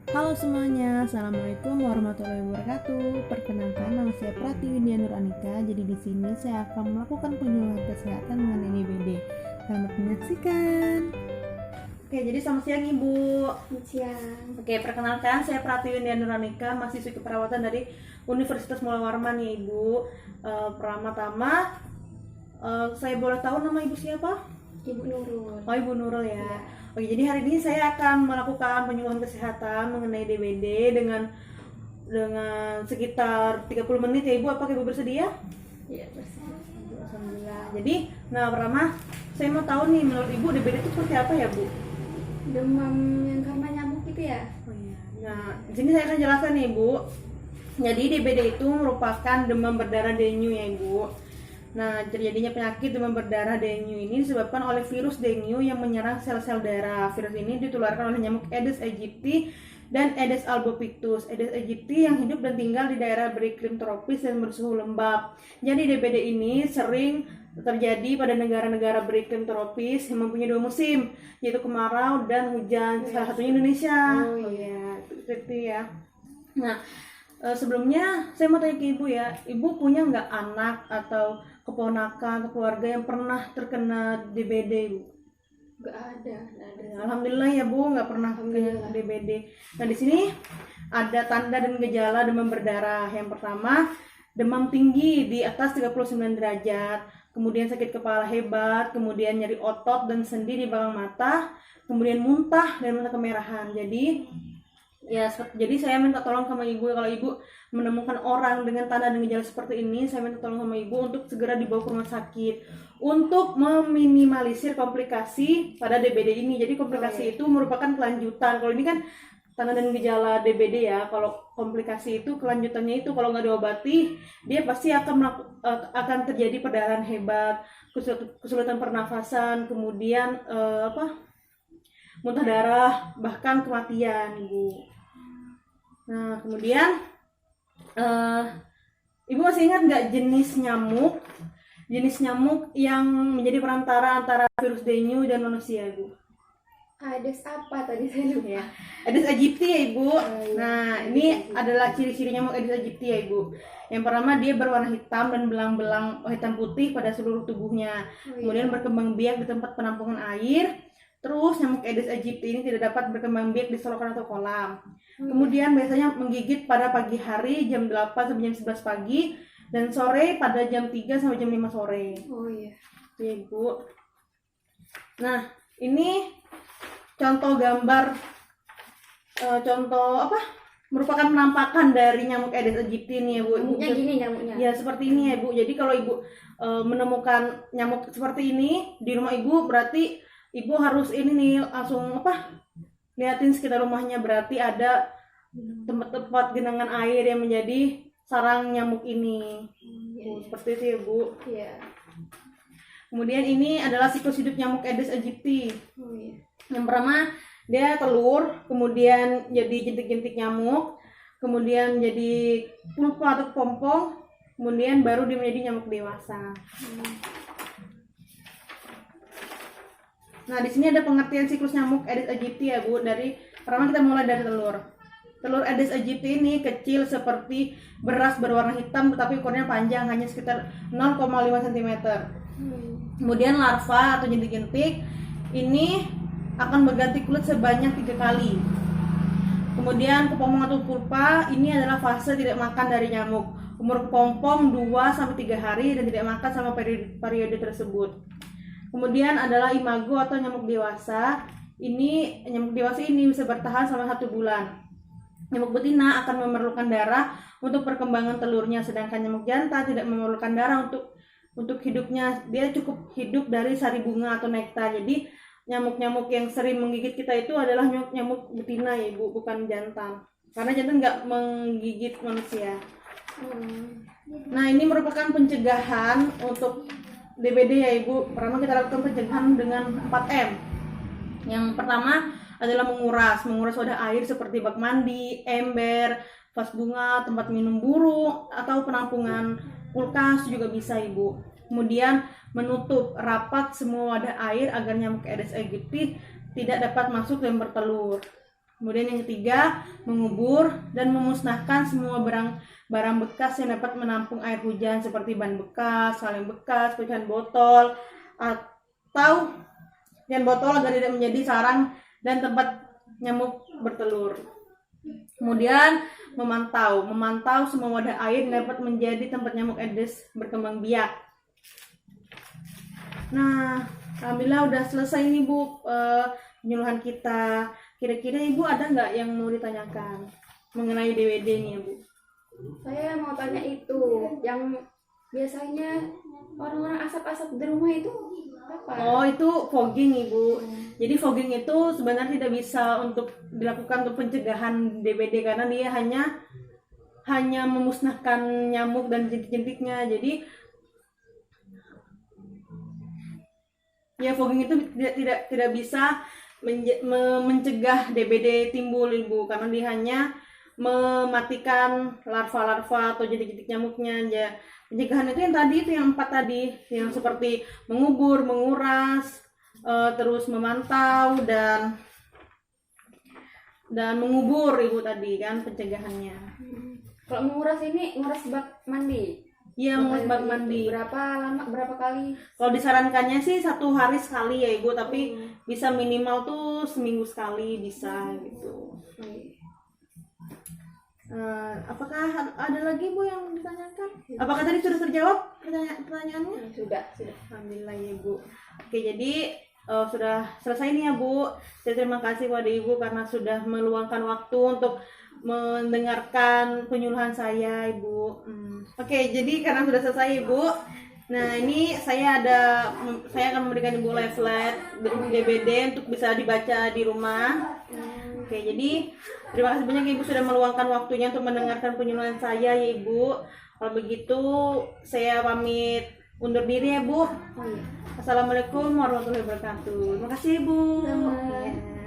Halo semuanya, Assalamualaikum warahmatullahi wabarakatuh. Perkenalkan, nama saya Pratiwindia Nur Anika. Jadi di sini saya akan melakukan penyuluhan kesehatan mengenai DBD. Selamat menyaksikan. Oke, jadi selamat siang Ibu. Selamat siang. Oke, perkenalkan saya Pratiwindia Nur Anika, mahasiswi keperawatan dari Universitas Mula Warman ya Ibu. Pertama-tama, saya boleh tahu nama Ibu siapa? Ibu Nurul. Oh, Ibu Nurul ya. Ya. Oke, jadi hari ini saya akan melakukan penyuluhan kesehatan mengenai DBD dengan sekitar 30 menit ya Ibu. Apakah Ibu bersedia? Ya, bersama. Alhamdulillah. Jadi, pertama saya mau tahu nih, menurut Ibu DBD itu seperti apa ya Bu? Demam yang karena nyamuk gitu ya? Oh iya. Nah, di sini saya akan jelaskan nih Ibu. Jadi DBD itu merupakan demam berdarah dengue ya Ibu. Nah, terjadinya penyakit demam berdarah dengue ini disebabkan oleh virus dengue yang menyerang sel-sel darah. Virus ini ditularkan oleh nyamuk Aedes aegypti dan Aedes albopictus. Aedes aegypti yang hidup dan tinggal di daerah beriklim tropis dan bersuhu lembab. Jadi DBD ini sering terjadi pada negara-negara beriklim tropis yang mempunyai dua musim, yaitu kemarau dan hujan. Salah satunya Indonesia. Oh iya, seperti ya. Nah, sebelumnya saya mau tanya ke Ibu ya, Ibu punya nggak anak atau keponakan atau keluarga yang pernah terkena DBD Bu? Gak ada. Alhamdulillah ya Bu, nggak pernah kena DBD. Nah, di sini ada tanda dan gejala demam berdarah. Yang pertama, demam tinggi di atas 39 derajat, kemudian sakit kepala hebat, kemudian nyeri otot dan sendi di belakang mata, kemudian muntah dan mata kemerahan. Jadi saya minta tolong sama Ibu, kalau Ibu menemukan orang dengan tanda dan gejala seperti ini, saya minta tolong sama Ibu untuk segera dibawa ke rumah sakit untuk meminimalisir komplikasi pada DBD ini. Jadi komplikasi itu merupakan kelanjutan. Kalau ini kan tanda dan gejala DBD ya. Kalau komplikasi itu kelanjutannya itu kalau nggak diobati, dia pasti akan terjadi perdarahan hebat, kesulitan pernafasan, kemudian muntah darah, bahkan kematian, Bu. Nah, kemudian Ibu masih ingat nggak jenis nyamuk yang menjadi perantara antara virus dengue dan manusia, Ibu? Aedes apa tadi saya lupa? Ya, Aedes aegypti ya Ibu. Iya. Nah, ini adalah ciri-ciri nyamuk Aedes aegypti ya Ibu. Yang pertama, dia berwarna hitam dan belang-belang hitam putih pada seluruh tubuhnya. Kemudian berkembang biak di tempat penampungan air. Terus nyamuk Aedes aegypti ini tidak dapat berkembang biak di selokan atau kolam. Kemudian biasanya menggigit pada pagi hari jam 8 sampai jam 11 pagi dan sore pada jam 3 sampai jam 5 sore. Oh iya. Ya, Ibu. Nah, ini contoh gambar, merupakan penampakan dari nyamuk Aedes aegypti ini ya Bu. Nyamuknya gini nyamuknya. Ya, seperti ini ya Bu. Jadi kalau Ibu menemukan nyamuk seperti ini di rumah Ibu, berarti Ibu harus ini nih langsung liatin sekitar rumahnya, berarti ada tempat-tempat genangan air yang menjadi sarang nyamuk ini. Seperti itu ya Bu. Iya. Kemudian ini adalah siklus hidup nyamuk Aedes aegypti. Oh iya. Yang pertama, dia telur, kemudian jadi jentik-jentik nyamuk, kemudian jadi pupa atau kepompong, kemudian baru dia menjadi nyamuk dewasa. Nah, di sini ada pengertian siklus nyamuk Aedes aegypti ya Bu. Pertama kita mulai dari telur. Telur Aedes aegypti ini kecil seperti beras berwarna hitam tetapi ukurannya panjang, hanya sekitar 0,5 cm. Kemudian larva atau jentik-jentik ini akan berganti kulit sebanyak 3 kali. Kemudian kepompong atau pulpa ini adalah fase tidak makan dari nyamuk. Umur kepompong 2-3 hari dan tidak makan selama periode tersebut. Kemudian adalah imago atau nyamuk dewasa. Nyamuk dewasa ini bisa bertahan selama 1 bulan. Nyamuk betina akan memerlukan darah untuk perkembangan telurnya, sedangkan nyamuk jantan tidak memerlukan darah untuk hidupnya. Dia cukup hidup dari sari bunga atau nektar. Jadi nyamuk-nyamuk yang sering menggigit kita itu adalah nyamuk betina ya Ibu, bukan jantan. Karena jantan nggak menggigit manusia. Nah, ini merupakan pencegahan untuk DBD ya Ibu. Pertama kita lakukan pencegahan dengan 4M. Yang pertama adalah menguras wadah air seperti bak mandi, ember, vas bunga, tempat minum burung, atau penampungan kulkas juga bisa Ibu. Kemudian menutup rapat semua wadah air agar nyamuk Aedes aegypti tidak dapat masuk dan bertelur. Kemudian yang ketiga, mengubur dan memusnahkan semua barang bekas yang dapat menampung air hujan seperti ban bekas, kaleng bekas, pecahan botol, atau pecahan botol agar tidak menjadi sarang dan tempat nyamuk bertelur. Kemudian memantau semua wadah air yang dapat menjadi tempat nyamuk Aedes berkembang biak. Nah, alhamdulillah udah selesai nih Bu penyuluhan kita. Kira-kira Ibu ada nggak yang mau ditanyakan mengenai DWD nih ya Bu? Saya mau tanya itu, yang biasanya orang-orang asap-asap di rumah itu apa? Oh, itu fogging Ibu. Jadi fogging itu sebenarnya tidak bisa untuk dilakukan untuk pencegahan DBD karena dia hanya memusnahkan nyamuk dan jentik-jentiknya. Jadi ya fogging itu tidak bisa mencegah DBD timbul Ibu karena dia hanya mematikan larva-larva atau jentik-jentik nyamuknya aja. Pencegahan itu yang tadi itu yang 4 tadi, yang seperti mengubur, menguras, terus memantau dan mengubur Ibu tadi kan pencegahannya. Kalau menguras ini nguras bak mandi. Iya, menguras bak mandi. Berapa lama, berapa kali? Kalau disarankannya sih 1 hari sekali ya Ibu, tapi bisa minimal tuh seminggu sekali bisa gitu. Apakah ada lagi Bu yang ditanyakan? Apakah tadi sudah terjawab pertanyaannya? Sudah. Alhamdulillah ya Bu. Oke, jadi sudah selesai nih ya Bu. Saya terima kasih pada Ibu karena sudah meluangkan waktu untuk mendengarkan penyuluhan saya Ibu. Oke, jadi karena sudah selesai Ibu. Nah, ini saya akan memberikan Ibu leaflet DBD untuk bisa dibaca di rumah. Oke, jadi terima kasih banyak Ibu sudah meluangkan waktunya untuk mendengarkan penyuluhan saya ya Ibu. Kalau begitu saya pamit undur diri ya Bu. Assalamualaikum warahmatullahi wabarakatuh. Terima kasih Ibu. Sama. Ya.